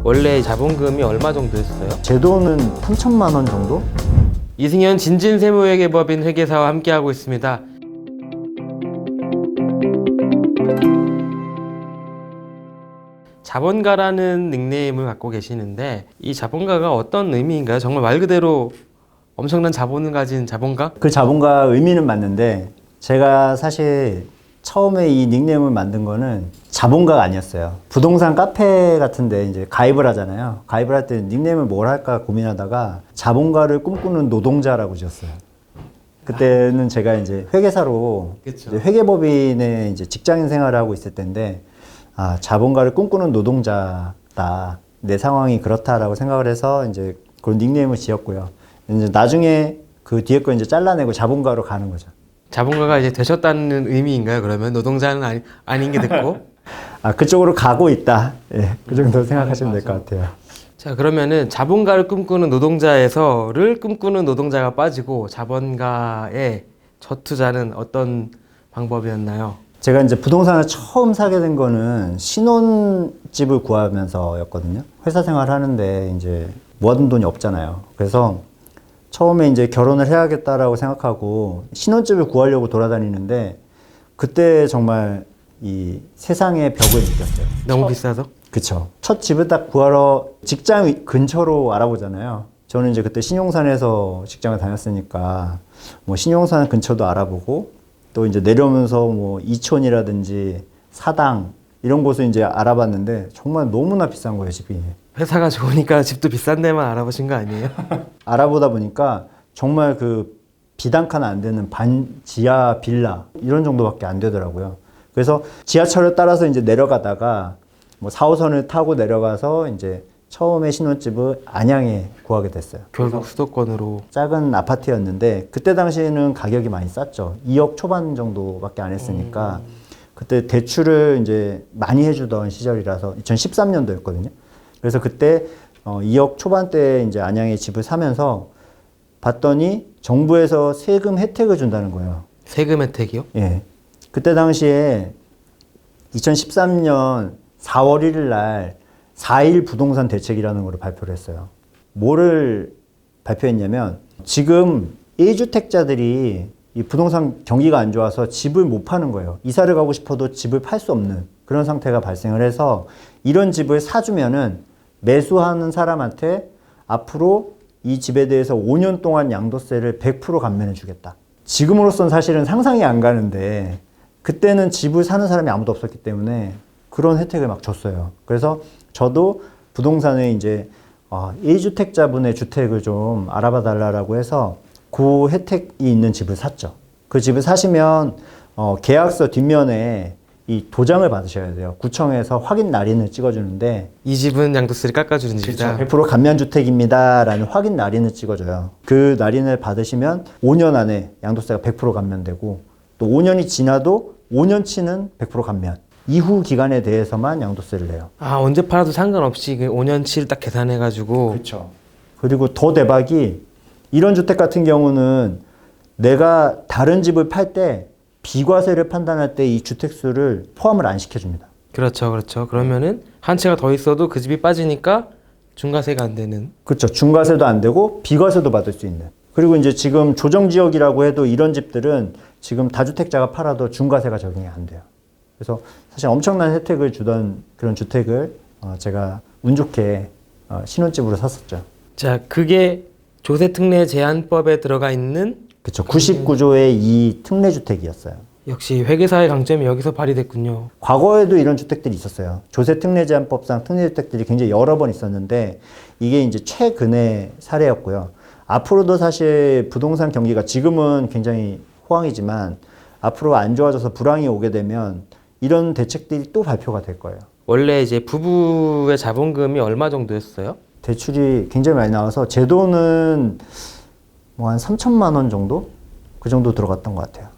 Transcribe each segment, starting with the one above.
원래 자본금이 얼마 정도였어요? 제 돈은 3천만 원 정도? 이승현 진진세무회계법인 회계사와 함께하고 있습니다. 자본가라는 닉네임을 갖고 계시는데 이 자본가가 어떤 의미인가요? 정말 말 그대로 엄청난 자본을 가진 자본가? 그 자본가 의미는 맞는데 제가 사실 처음에 이 닉네임을 만든 거는 자본가가 아니었어요. 부동산 카페 같은데 이제 가입을 하잖아요. 가입을 할 때 닉네임을 뭘 할까 고민하다가 자본가를 꿈꾸는 노동자라고 지었어요. 그때는 제가 이제 회계사로 이제 회계법인에 이제 직장인 생활을 하고 있을 때인데 아, 자본가를 꿈꾸는 노동자다. 내 상황이 그렇다라고 생각을 해서 이제 그런 닉네임을 지었고요. 이제 나중에 그 뒤에 거 이제 잘라내고 자본가로 가는 거죠. 자본가가 이제 되셨다는 의미인가요? 그러면 노동자는 아닌 게 됐고. 아, 그쪽으로 가고 있다. 예, 그 정도 생각하시면 될 것 같아요. 자, 그러면은 자본가를 꿈꾸는 노동자에서를 꿈꾸는 노동자가 빠지고 자본가의 저투자는 어떤 방법이었나요? 제가 이제 부동산을 처음 사게 된 거는 신혼집을 구하면서였거든요. 회사 생활 하는데 이제 모아둔 돈이 없잖아요. 그래서 처음에 이제 결혼을 해야겠다라고 생각하고 신혼집을 구하려고 돌아다니는데 그때 정말 이 세상의 벽을 느꼈어요. 너무 비싸서? 그쵸. 첫 집을 딱 구하러 직장 근처로 알아보잖아요. 저는 이제 그때 신용산에서 직장을 다녔으니까 뭐 신용산 근처도 알아보고 또 이제 내려오면서 뭐 이촌이라든지 사당 이런 곳을 이제 알아봤는데 정말 너무나 비싼 거예요, 집이. 회사가 좋으니까 집도 비싼 데만 알아보신 거 아니에요? 알아보다 보니까 정말 그 비단칸 안 되는 지하 빌라 이런 정도밖에 안 되더라고요. 그래서 지하철을 따라서 이제 내려가다가 뭐 4호선을 타고 내려가서 이제 처음에 신혼집을 안양에 구하게 됐어요. 결국 수도권으로. 작은 아파트였는데 그때 당시에는 가격이 많이 쌌죠. 2억 초반 정도밖에 안 했으니까 그때 대출을 이제 많이 해주던 시절이라서 2013년도였거든요. 그래서 그때 2억 초반대에 이제 안양에 집을 사면서 봤더니 정부에서 세금 혜택을 준다는 거예요. 세금 혜택이요? 예. 그때 당시에 2013년 4월 1일 날 4.1 부동산 대책이라는 걸 발표를 했어요. 뭐를 발표했냐면 지금 1주택자들이 이 부동산 경기가 안 좋아서 집을 못 파는 거예요. 이사를 가고 싶어도 집을 팔 수 없는 그런 상태가 발생을 해서 이런 집을 사주면은 매수하는 사람한테 앞으로 이 집에 대해서 5년 동안 양도세를 100% 감면해 주겠다. 지금으로선 사실은 상상이 안 가는데 그때는 집을 사는 사람이 아무도 없었기 때문에 그런 혜택을 막 줬어요. 그래서 저도 부동산에 이제 1주택자분의 주택을 좀 알아봐 달라고 해서 그 혜택이 있는 집을 샀죠. 그 집을 사시면 계약서 뒷면에 이 도장을 받으셔야 돼요. 구청에서 확인 날인을 찍어주는데 이 집은 양도세를 깎아주는 집이다. 100% 감면주택입니다 라는 확인 날인을 찍어줘요. 그 날인을 받으시면 5년 안에 양도세가 100% 감면되고 또 5년이 지나도 5년치는 100% 감면. 이후 기간에 대해서만 양도세를 내요. 아, 언제 팔아도 상관없이 그 5년치를 딱 계산해가지고. 그렇죠. 그리고 더 대박이 이런 주택 같은 경우는 내가 다른 집을 팔 때 비과세를 판단할 때 이 주택수를 포함을 안 시켜줍니다. 그렇죠, 그렇죠. 그러면은 한 채가 더 있어도 그 집이 빠지니까 중과세가 안 되는. 그렇죠. 중과세도 안 되고 비과세도 받을 수 있는. 그리고 이제 지금 조정지역이라고 해도 이런 집들은 지금 다주택자가 팔아도 중과세가 적용이 안 돼요. 그래서 사실 엄청난 혜택을 주던 그런 주택을 제가 운 좋게 신혼집으로 샀었죠. 자, 그게 조세특례 제한법에 들어가 있는. 그렇죠. 99조의 이 특례주택이었어요. 역시 회계사의 강점이 여기서 발휘됐군요. 과거에도 이런 주택들이 있었어요. 조세특례제한법상 특례주택들이 굉장히 여러 번 있었는데 이게 이제 최근의 사례였고요. 앞으로도 사실 부동산 경기가 지금은 굉장히 호황이지만 앞으로 안 좋아져서 불황이 오게 되면 이런 대책들이 또 발표가 될 거예요. 원래 이제 부부의 자본금이 얼마 정도였어요? 대출이 굉장히 많이 나와서 제 돈은 뭐 한 3천만 원 정도? 그 정도 들어갔던 것 같아요.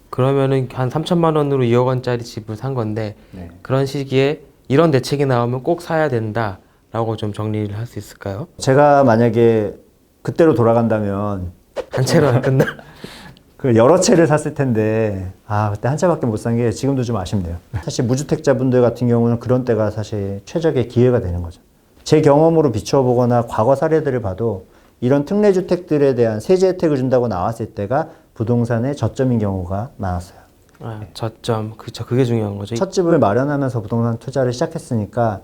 그러면은 한 3천만 원으로 2억 원짜리 집을 산 건데 네. 그런 시기에 이런 대책이 나오면 꼭 사야 된다라고 좀 정리를 할 수 있을까요? 제가 만약에 그때로 돌아간다면 한 채로 안 끝나? 그 여러 채를 샀을 텐데 그때 한 채밖에 못 산 게 지금도 좀 아쉽네요. 사실 무주택자분들 같은 경우는 그런 때가 사실 최적의 기회가 되는 거죠. 제 경험으로 비춰보거나 과거 사례들을 봐도 이런 특례주택들에 대한 세제 혜택을 준다고 나왔을 때가 부동산의 저점인 경우가 많았어요. 저점. 그렇죠. 그게 중요한 거죠. 첫 집을 마련하면서 부동산 투자를 시작했으니까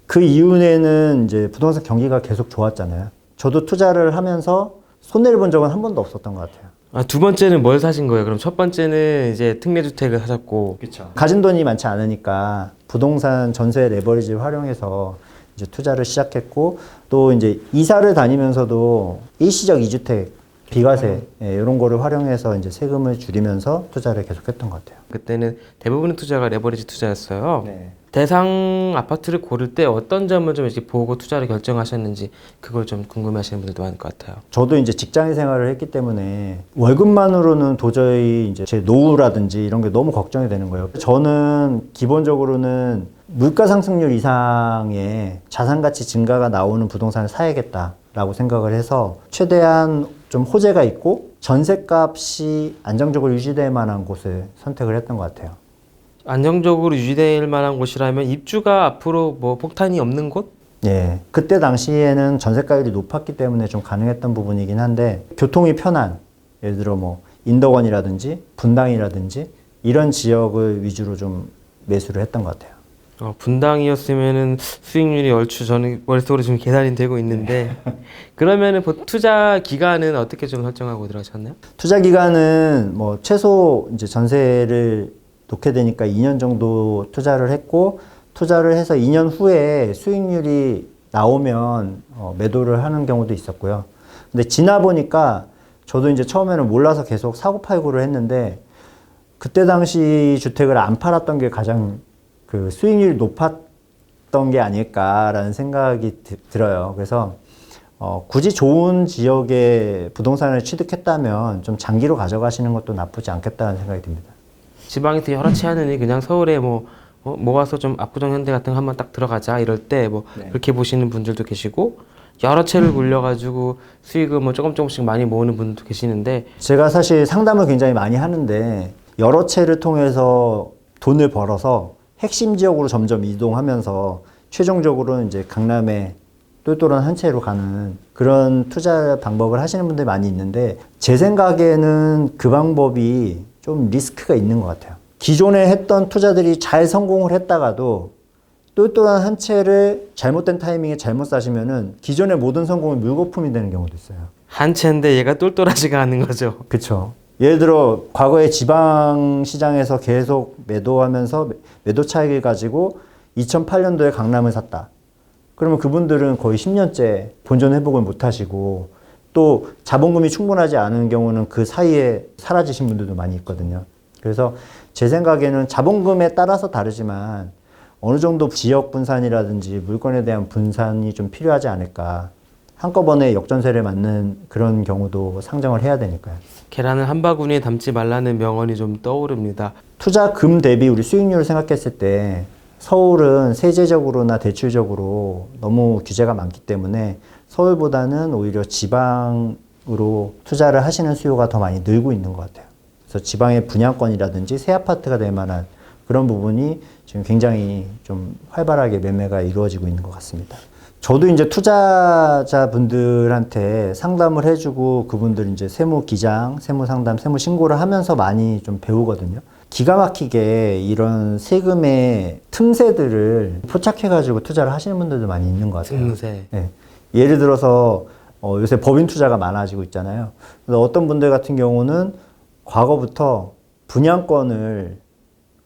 그 이후에는 이제 부동산 경기가 계속 좋았잖아요. 저도 투자를 하면서 손해를 본 적은 한 번도 없었던 것 같아요. 두 번째는 뭘 사신 거예요? 그럼 첫 번째는 이제 특례주택을 사셨고. 그렇죠. 가진 돈이 많지 않으니까 부동산 전세 레버리지를 활용해서 이제 투자를 시작했고, 또 이제 이사를 다니면서도 일시적 이주택, 비과세 이런 거를 활용해서 이제 세금을 줄이면서 투자를 계속했던 것 같아요. 그때는 대부분의 투자가 레버리지 투자였어요. 네. 대상 아파트를 고를 때 어떤 점을 좀 이렇게 보고 투자를 결정하셨는지 그걸 좀 궁금해하시는 분들도 많을 것 같아요. 저도 이제 직장인 생활을 했기 때문에 월급만으로는 도저히 이제 제 노후라든지 이런 게 너무 걱정이 되는 거예요. 저는 기본적으로는 물가 상승률 이상의 자산 가치 증가가 나오는 부동산을 사야겠다라고 생각을 해서 최대한 좀 호재가 있고 전셋값이 안정적으로 유지될 만한 곳을 선택을 했던 것 같아요. 안정적으로 유지될 만한 곳이라면 입주가 앞으로 뭐 폭탄이 없는 곳? 예. 그때 당시에는 전세가율이 높았기 때문에 좀 가능했던 부분이긴 한데, 교통이 편한, 예를 들어 뭐 인덕원이라든지 분당이라든지 이런 지역을 위주로 좀 매수를 했던 것 같아요. 분당이었으면은 수익률이 얼추 저는 머릿속으로 지금 계산이 되고 있는데 그러면은 투자 기간은 어떻게 좀 설정하고 들어가셨나요? 투자 기간은 뭐 최소 이제 전세를 놓게 되니까 2년 정도 투자를 했고, 투자를 해서 2년 후에 수익률이 나오면 매도를 하는 경우도 있었고요. 근데 지나 보니까 저도 이제 처음에는 몰라서 계속 사고팔고를 했는데, 그때 당시 주택을 안 팔았던 게 가장 그 수익률이 높았던 게 아닐까라는 생각이 들어요. 그래서 굳이 좋은 지역에 부동산을 취득했다면 좀 장기로 가져가시는 것도 나쁘지 않겠다는 생각이 듭니다. 지방에서 여러 채 하느니 그냥 서울에 모아서 좀 압구정 현대 같은 거 한번 딱 들어가자 이럴 때 네. 그렇게 보시는 분들도 계시고, 여러 채를 굴려가지고 수익을 조금씩 많이 모으는 분들도 계시는데, 제가 사실 상담을 굉장히 많이 하는데 여러 채를 통해서 돈을 벌어서 핵심 지역으로 점점 이동하면서 최종적으로는 이제 강남에 똘똘한 한 채로 가는 그런 투자 방법을 하시는 분들이 많이 있는데, 제 생각에는 그 방법이 좀 리스크가 있는 것 같아요. 기존에 했던 투자들이 잘 성공을 했다가도 똘똘한 한 채를 잘못된 타이밍에 잘못 사시면은 기존의 모든 성공이 물거품이 되는 경우도 있어요. 한 채인데 얘가 똘똘하지가 않은 거죠. 그렇죠. 예를 들어 과거에 지방 시장에서 계속 매도하면서 매도 차익을 가지고 2008년도에 강남을 샀다. 그러면 그분들은 거의 10년째 본전 회복을 못 하시고, 또 자본금이 충분하지 않은 경우는 그 사이에 사라지신 분들도 많이 있거든요. 그래서 제 생각에는 자본금에 따라서 다르지만 어느 정도 지역 분산이라든지 물건에 대한 분산이 좀 필요하지 않을까. 한꺼번에 역전세를 맞는 그런 경우도 상정을 해야 되니까요. 계란을 한 바구니에 담지 말라는 명언이 좀 떠오릅니다. 투자금 대비 우리 수익률을 생각했을 때 서울은 세제적으로나 대출적으로 너무 규제가 많기 때문에 서울보다는 오히려 지방으로 투자를 하시는 수요가 더 많이 늘고 있는 것 같아요. 그래서 지방의 분양권이라든지 새 아파트가 될 만한 그런 부분이 지금 굉장히 좀 활발하게 매매가 이루어지고 있는 것 같습니다. 저도 이제 투자자분들한테 상담을 해주고 그분들 이제 세무 기장, 세무 상담, 세무 신고를 하면서 많이 좀 배우거든요. 기가 막히게 이런 세금의 틈새들을 포착해가지고 투자를 하시는 분들도 많이 있는 것 같아요. 틈새. 네. 예를 들어서 요새 법인 투자가 많아지고 있잖아요. 그래서 어떤 분들 같은 경우는 과거부터 분양권을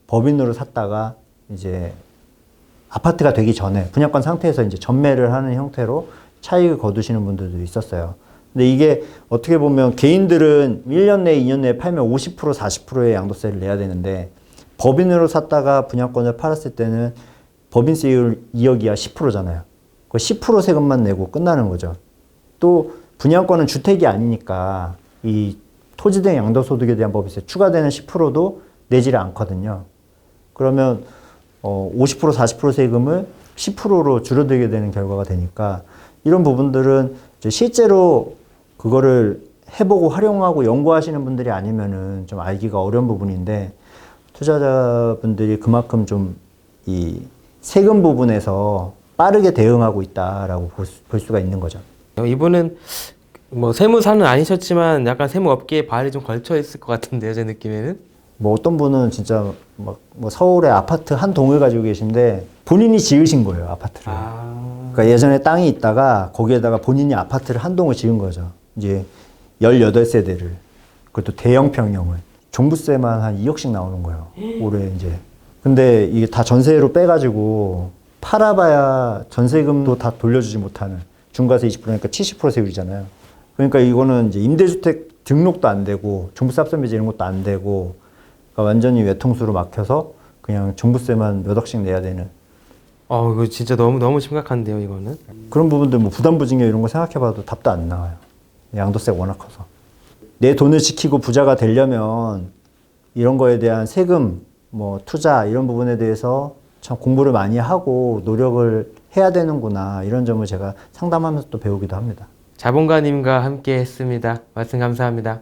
법인으로 샀다가 이제 아파트가 되기 전에 분양권 상태에서 이제 전매를 하는 형태로 차익을 거두시는 분들도 있었어요. 근데 이게 어떻게 보면 개인들은 1년 내에 2년 내에 팔면 50% 40%의 양도세를 내야 되는데, 법인으로 샀다가 분양권을 팔았을 때는 법인세율 2억 이하 10%잖아요. 그 10% 세금만 내고 끝나는 거죠. 또 분양권은 주택이 아니니까 이 토지 등 양도소득에 대한 법인세 추가되는 10%도 내지를 않거든요. 그러면 50% 40% 세금을 10%로 줄어들게 되는 결과가 되니까, 이런 부분들은 이제 실제로 그거를 해보고 활용하고 연구하시는 분들이 아니면은 좀 알기가 어려운 부분인데, 투자자분들이 그만큼 좀 이 세금 부분에서 빠르게 대응하고 있다라고 볼 수가 있는 거죠. 이분은 뭐 세무사는 아니셨지만 약간 세무업계에 발이 좀 걸쳐 있을 것 같은데요, 제 느낌에는. 뭐 어떤 분은 진짜 막 뭐 서울에 아파트 한 동을 가지고 계신데 본인이 지으신 거예요, 아파트를. 그러니까 예전에 땅이 있다가 거기에다가 본인이 아파트를 한 동을 지은 거죠. 이제 18세대를. 그것도 대형 평형을. 종부세만 한 2억씩 나오는 거예요. 올해 이제. 근데 이게 다 전세로 빼가지고 팔아봐야 전세금도 다 돌려주지 못하는 중과세 20%니까 70% 세율이잖아요. 그러니까 이거는 이제 임대주택 등록도 안 되고 종부세 합산배제 이런 것도 안 되고 그러니까 완전히 외통수로 막혀서 그냥 종부세만 몇 억씩 내야 되는 이거 진짜 너무 심각한데요, 이거는. 그런 부분들 뭐 부담부징역 이런 거 생각해봐도 답도 안 나와요. 양도세가 워낙 커서. 내 돈을 지키고 부자가 되려면 이런 거에 대한 세금, 뭐 투자 이런 부분에 대해서 참 공부를 많이 하고 노력을 해야 되는구나 이런 점을 제가 상담하면서 또 배우기도 합니다. 자본가님과 함께 했습니다. 말씀 감사합니다.